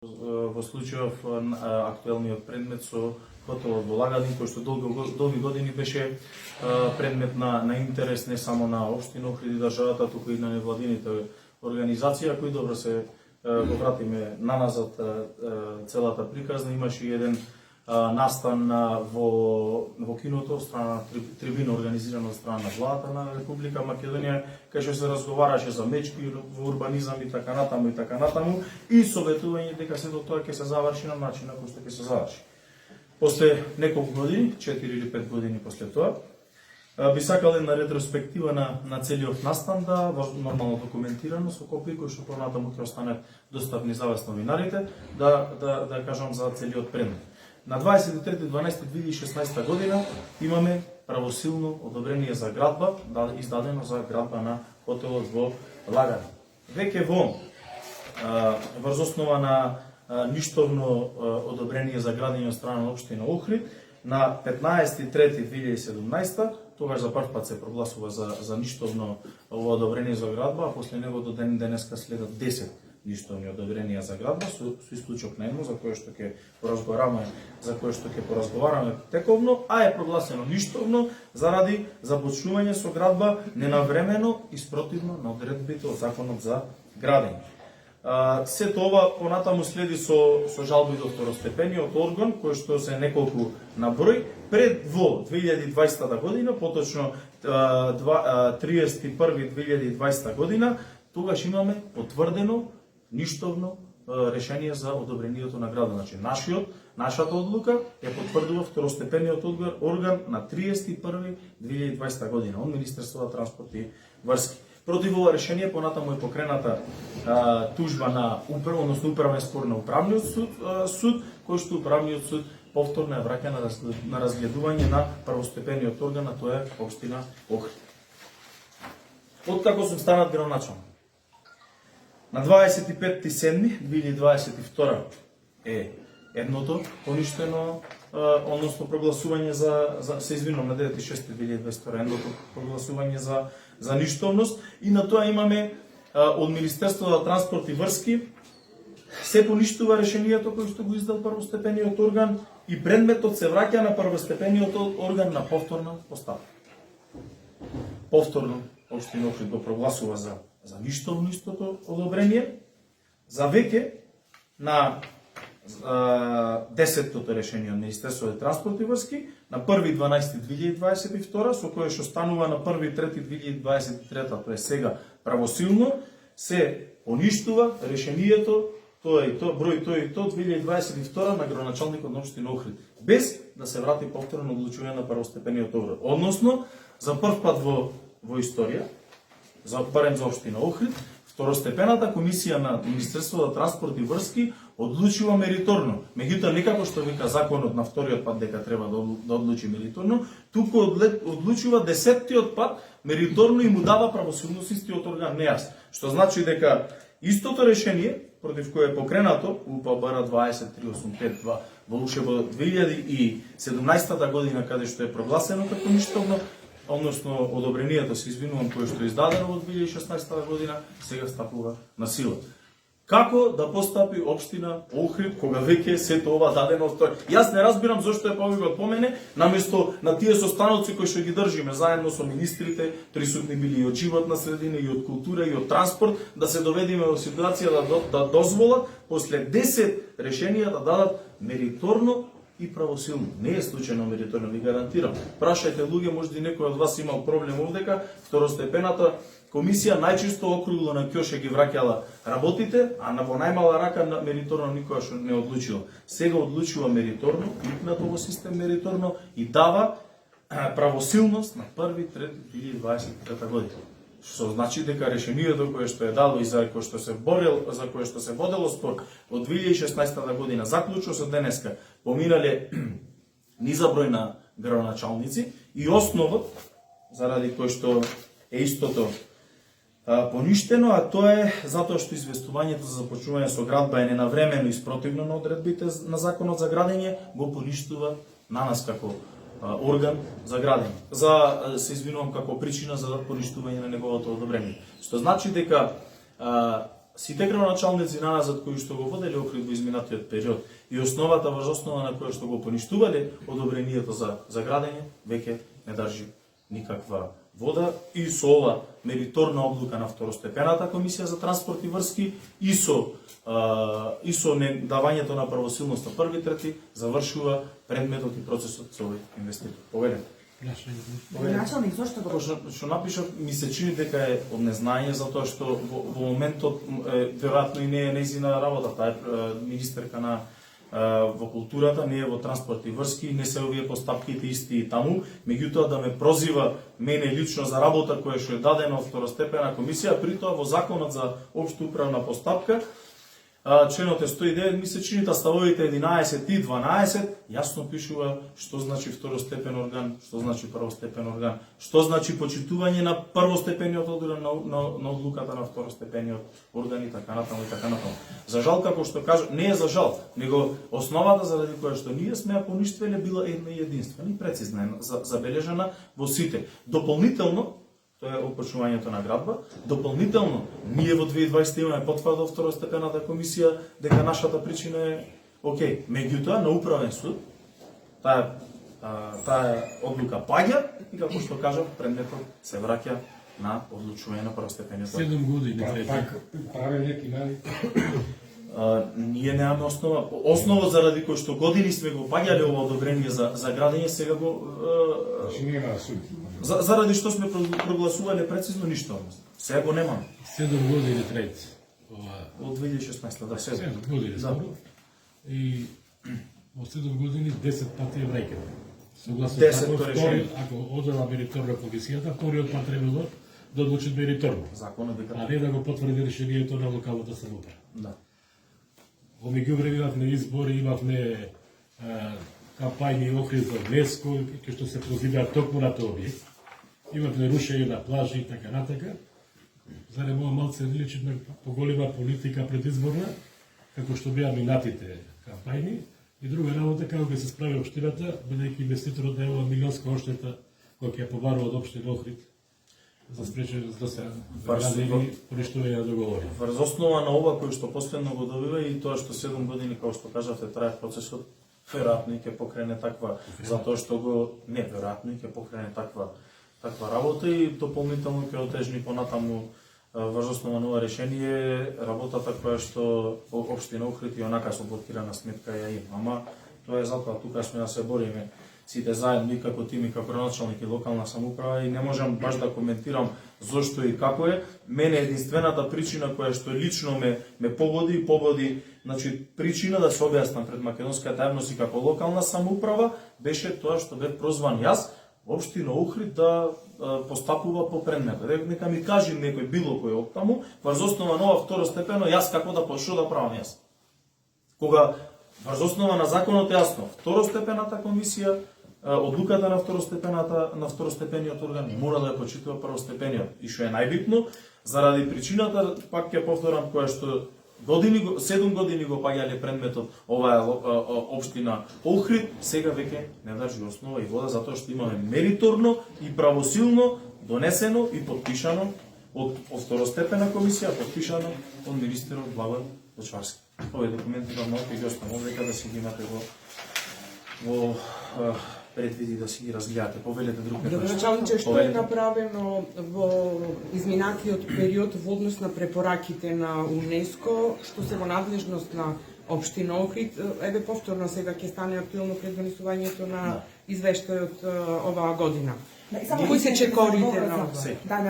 Во случајов актуелниот предмет со хотелот во Лагадин, кој што долги години беше предмет на интерес не само на општина Охрид и државата, туку и на невладините организации, кои добро се го вратиме наназад целата приказна. Имаше еден настан во киното, страна трибина организирана од страна на владата на Република Македонија, кај што се разговараше за мечки во урбанизам и така натаму и советување дека сето тоа ќе се заврши на начин на кој што ќе се заврши. После неколку години, 4 или 5 години после тоа, би сакал една ретроспектива на целиот настан, да нормално документирано со копии кои што понатаму ќе останат достапни за вас новинарите, да кажам за целиот предмет. На 23.12.2016 година имаме правосилно одобрение за градба, издадено за градба на хотелот во Лагадин. Веќе врз основа на ништовно одобрение за градење од страна на општина Охрид, на 15.3.2017, тогаш за прв пат се прогласува за ништовно ово одобрение за градба, а после него до денеска следат 10 ништовни одобренија за градба, со исклучок на едно, за кое што ќе поразговараме тековно, а е прогласено ништовно заради започнување со градба ненавремено и спротивно на одредбите од Законот за градење. Сето ова понатаму следи со жалби до второстепениот орган, кој што се неколку на број, пред во 2020 година, поточно 31.2020 година, тогаш имаме потврдено ништовно решение за одобрението на градот. Значи, нашата одлука ја потврдува второстепениот орган на 31.2020 година од Министерството на транспорт и врски. Против ова решение понатаму е покрената тужба на управен спор на управниот суд, кој што управниот суд повторно ја враќа на разгледување на првостепениот орган, а тоа е општина Охрид. Откако сум станат градоначалник, на 25.7.2022 е едното поништено, односно прогласување се извинувам, на 9.6.2022 едното прогласување за ништовност, и на тоа имаме од Министерството на транспорт и врски се поништува решението кој што го издал првостепениот орган и предметот се враќа на првостепениот орган на повторна поставка. Повторно општина Охрид го прогласува за ништовно истото одобрение, за веќе на 10-тото решение од Министерството на транспорт и врски на 1.12.2022, со кое што станува на 1.3.2023, тоа е сега правосилно, се поништува решението тоа и тоа, број тоа и тоа 2022 на градоначалникот на општина Охрид, без да се врати повторно одлучување на првостепениот орган. Односно, за прв пат во историја, барем за општина Охрид, второстепената комисија на Министерството на транспорт и врски одлучува мериторно. Меѓутоа, не како што вика законот на вториот пат дека треба да одлучи мериторно, туку одлучува 10-тиот пат мериторно и му дава правосилност истиот орган нејас. Што значи дека истото решение против кое е покренато УПБР 20385 во уште во 2017 година, каде што е прогласено како ништовно, односно одобрението, се извинувам, кое што е издадено во 2016 година, сега стапува на сила. Како да постапи општина Охрид кога веќе сето ова дадено стои? Јас не разбирам зошто е повикот по мене, наместо на тие состаноци кои што ги држиме заедно со министрите, присутни били и од животна средина, и од култура, и од транспорт, да се доведеме во ситуација да дозволат после 10 решенија да дадат мериторно и правосилно. Не е случајно мериторно, ви гарантирам. Прашајте луѓе, можда и некој од вас имал проблем овдека, второстепената комисија најчисто округло на ќоше ги враќала работите, а во најмала рака на мериторно никогаш не одлучила. Сега одлучува мериторно, икнато во систем мериторно и дава правосилност на 1.3.2023 година. Што значи дека решението кое што е дало и за кое што се водело спор од 2016 година заклучно со денеска поминале низа број на градоначалници и основот заради кој што е истото поништено, а тоа е затоа што известувањето за започнување со градба е ненавремено и спротивно на одредбите на Законот за градење, го поништува на нас како орган за градење. Се извинувам, како причина за поништување на неговото одобрение. Што значи дека сите градоначалници наназад кои што го воделе Охрид во изминатиот период и основата врз основа на која што го поништувале одобрението за градење веќе не држи никаква вода и со ова мериторна одлука на второстепената комисија за транспорт и врски и со давањето на правосилност на први трети завршува предметот и процесот со овој инвеститор. Повелете. Началник, зошто го? Што напишав, ми се чини дека е од незнање, затоа што во моментот веројатно и не е нејзина работа, таа е министерка на во културата, не е во транспорт и врски, не се овие постапките исти и таму, меѓутоа да ме прозива мене лично за работа која што е дадена од второстепена комисија, притоа во законот за општа управна постапка, членот е 109, ми се чини да ставовите 11 и 12 јасно пишува што значи второстепен орган, што значи првостепен орган, што значи почитување на првостепениот орган на одлуката на второстепениот орган и така натаму и така натаму. За жал, како што кажа, не е за жал, него основата заради која што ние сме ја поништиле била една и единствена и прецизна, забележана во сите. Дополнително, тоа е опочнувањето на градба. Дополнително, ние во 2020 имаме потврда од второстепената комисија дека нашата причина е окей. Меѓутоа, на управен суд, таа одлука паѓа и како што кажав, предметот се враќа на одлучување на првостепениот. 7 години. Пак правилник има ли? Ние немаме основа. Основа заради кој што години сме го паѓале ова одобрение за градење, сега го Значи нема суд. заради што сме прогласувале прецизно ништо. Сега го немаме. 7 години трет. Од 2016, да, 7 години скоро. И во 7 години 10 пати е враќано. Согласно 10-то решение. ако одела мериторно комисијата, вториот пат требало да одлучи мериторно, Законот дека а не да го потврди решението на локалната самоуправа. да. Во меѓувреме имавме избори, имавме кампањи Охрид за ЮНЕСКО, кои што се позиваат токму на тој објект. Имавме рушење на плажи и така натака. Зарем ова малце личи на поголема политика предизборна, како што беа минатите кампањи. И друга работа, како ќе се справи општината, бидејќи инвеститорот најава милионска оштета која ќе ја побарува од општина Охрид за спречување да се гради поништување на договори. Врз основа на ова кој што последно го добива и тоа што 7 години, како што кажавте, трае процесот, веројатно и ќе покрене таква, затоа што го неверојатно и ќе покрене таква работа и дополнително ќе отежни понатаму врз основа на ова решение работата која што општина Охрид и онака со блокирана сметка ја има. Ама тоа е затоа тука сме да се бориме сите заедно и како тим и како началник и локална самоуправа и не можам баш да коментирам зошто и како е. Мене единствената причина која што лично ме пободи, значи причина да се објаснам пред македонската јавност и како локална самоуправа беше тоа што бев прозван јас општина Охрид да постапува по предметот. Нека ми кажи некој било кој од таму, врз основа на ова второстепено јас како да што да правам јас. Кога врз основа на законот е јасно, второстепената комисија, одлуката на второстепениот орган мора да ја почитува првостепениот. И што е најбитно, заради причината, пак ќе повторам, која што 7 години го паѓале предметот оваа општина Охрид, сега веќе не држи основа и вода, затоа што имаме мериторно и правосилно донесено и подпишано од второстепена комисија, подпишано од министерот Благој Бочварски. Овие документи на малку ги оставам дека да си ги имате во предвиди да си ги разгледате. Повелете друг некој. Градоначалниче, што е направено во изминатиот период во однос на препораките на УНЕСКО, што се во надлежност на општина Охрид? Еве повторно сега ќе стане актуелно пред донесувањето на извештајот оваа година. Кои се чекорите на ова? Да,